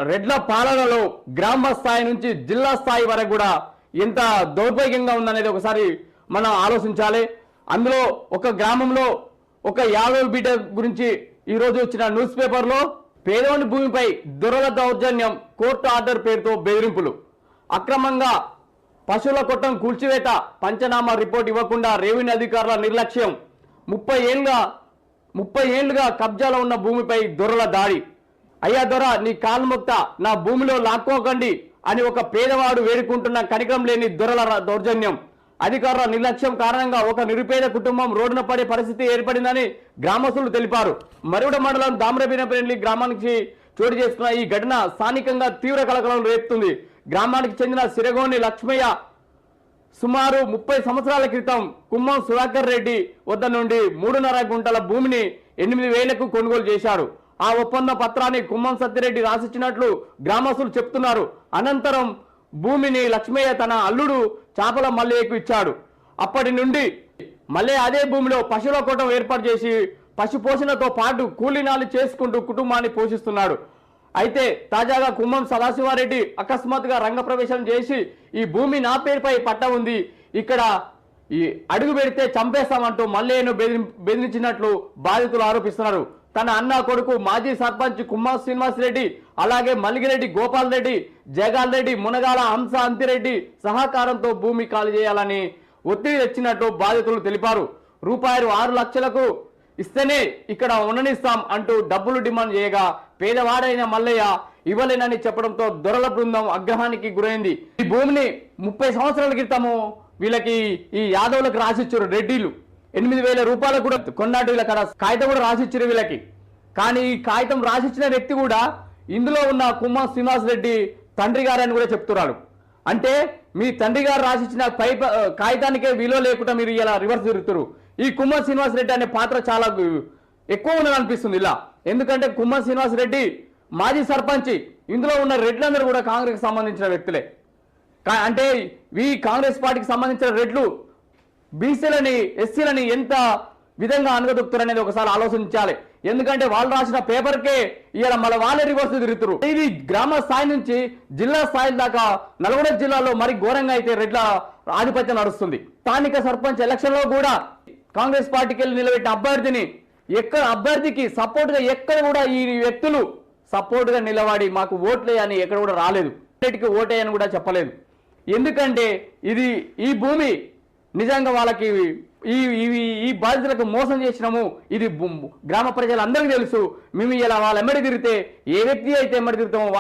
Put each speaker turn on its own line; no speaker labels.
రెడ్ల పాలనలో గ్రామ స్థాయి నుంచి జిల్లా స్థాయి వరకు కూడా ఎంత దౌర్భాగ్యంగా ఉందనేది ఒకసారి మనం ఆలోచించాలి. అందులో ఒక గ్రామంలో ఒక 50 బిడ్డ గురించి ఈరోజు వచ్చిన న్యూస్ పేపర్లో పేదోని భూమిపై దురల దౌర్జన్యం, కోర్టు ఆర్డర్ పేరుతో బెదిరింపులు, అక్రమంగా పశువుల కొట్టం కూల్చివేత, పంచనామా రిపోర్ట్ ఇవ్వకుండా రెవెన్యూ అధికారుల నిర్లక్ష్యం, 30 ఏళ్లుగా కబ్జాలో ఉన్న భూమిపై దొరల దాడి. అయ్యా దొర, నీ కాల్ముక్త నా భూమిలో లాక్కోకండి అని ఒక పేదవాడు వేడుకుంటున్న కనికరం లేని దొరల దౌర్జన్యం, అధికారుల నిర్లక్ష్యం కారణంగా ఒక నిరుపేద కుటుంబం రోడ్డున పడే పరిస్థితి ఏర్పడిందని గ్రామస్తులు తెలిపారు. మరివిడ మండలం దామరబీనపల్లి గ్రామానికి చోటు చేసుకున్న ఈ ఘటన స్థానికంగా తీవ్ర కలకలం రేపుతుంది. గ్రామానికి చెందిన సిరగోని లక్ష్మయ్య సుమారు 30 సంవత్సరాల క్రితం కుమ్మం సుధాకర్ రెడ్డి వద్ద నుండి 3.5 గుంటల భూమిని 8,000కు కొనుగోలు చేశాడు. ఆ ఒప్పంద పత్రాన్ని కుమ్మం సత్యరెడ్డి రాసిచ్చినట్లు గ్రామస్తులు చెప్తున్నారు. అనంతరం భూమిని లక్ష్మయ్య తన అల్లుడు చాపల మల్లయ్యకు ఇచ్చాడు. అప్పటి నుండి మల్లయ్య అదే భూమిలో పశువుల కోటం ఏర్పాటు చేసి పశు పోషణతో పాటు కూలీనాలు చేసుకుంటూ కుటుంబాన్ని పోషిస్తున్నాడు. అయితే తాజాగా కుమ్మం సదాశివారెడ్డి అకస్మాత్తుగా రంగప్రవేశం చేసి ఈ భూమి నా పేరుపై పట్ట ఉంది, ఇక్కడ ఈ అడుగు పెడితే చంపేస్తామంటూ మల్లయ్యను బెదిరించినట్లు బాధితులు ఆరోపిస్తున్నారు. తన అన్న కొడుకు మాజీ సర్పంచ్ కుమ్మం శ్రీనివాసరెడ్డి, అలాగే మల్లిగిరెడ్డి గోపాల్ రెడ్డి, జగాల్ రెడ్డి, మునగాల హంస అంతిరెడ్డి సహకారంతో భూమి ఖాళీ చేయాలని ఒత్తిడి తెచ్చినట్టు బాధితులు తెలిపారు. రూపాయలు 6 లక్షలకు ఇస్తేనే ఇక్కడ ఉండనిస్తాం అంటూ డబ్బులు డిమాండ్ చేయగా పేదవాడైన మల్లయ్య ఇవ్వలేనని చెప్పడంతో దొరల బృందం ఆగ్రహానికి గురైంది. ఈ భూమిని 30 సంవత్సరాల క్రితము వీళ్ళకి ఈ యాదవులకు రాసిచ్చారు రెడ్డిలు. 8,000 రూపాయలు కూడా కొన్నాడు. వీళ్ళకి కాగితం కూడా రాసిచ్చారు వీళ్ళకి. కానీ ఈ కాగితం రాసిచ్చిన వ్యక్తి కూడా ఇందులో ఉన్న కుమ్మం శ్రీనివాస్ రెడ్డి తండ్రి గారు అని కూడా చెప్తున్నారు. అంటే మీ తండ్రి గారు రాసిచ్చిన కాగితానికే విలువ లేకుండా మీరు ఇలా రివర్స్ తిరుగుతారు. ఈ కుమ్మం శ్రీనివాస్ రెడ్డి అనే పాత్ర చాలా ఎక్కువ ఉన్నది అనిపిస్తుంది ఇలా. ఎందుకంటే కుమ్మం శ్రీనివాస్ రెడ్డి మాజీ సర్పంచ్, ఇందులో ఉన్న రెడ్లందరూ కూడా కాంగ్రెస్ సంబంధించిన వ్యక్తులే. అంటే ఈ కాంగ్రెస్ పార్టీకి సంబంధించిన రెడ్లు బీసీలని ఎస్సీలని ఎంత విధంగా అనగదొక్కుతారు అనేది ఒకసారి ఆలోచించాలి. ఎందుకంటే వాళ్ళు రాసిన పేపర్కే ఇవాళ మళ్ళీ వాళ్ళే రివర్స్ తిరుగుతారు. ఇది గ్రామ స్థాయి నుంచి జిల్లా స్థాయి దాకా నల్గొండ జిల్లాలో మరి ఘోరంగా అయితే రెడ్ల ఆధిపత్యం నడుస్తుంది. స్థానిక సర్పంచ్ ఎలక్షన్ లో కూడా కాంగ్రెస్ పార్టీకి వెళ్ళి నిలబెట్టిన అభ్యర్థికి సపోర్ట్ గా ఎక్కడ కూడా ఈ వ్యక్తులు సపోర్ట్ గా నిలబడి మాకు ఓట్లే అని ఎక్కడ కూడా రాలేదు, ఓటేయని కూడా చెప్పలేదు. ఎందుకంటే ఈ భూమి నిజంగా వాళ్ళకి ఈ బాధితులకు మోసం చేసినాము, ఇది గ్రామ ప్రజలందరికీ తెలుసు. మేము ఇలా వాళ్ళ ఎమ్మడి తిరిగితే ఏ వ్యక్తి అయితే ఎమ్మడి తిరుగుతామో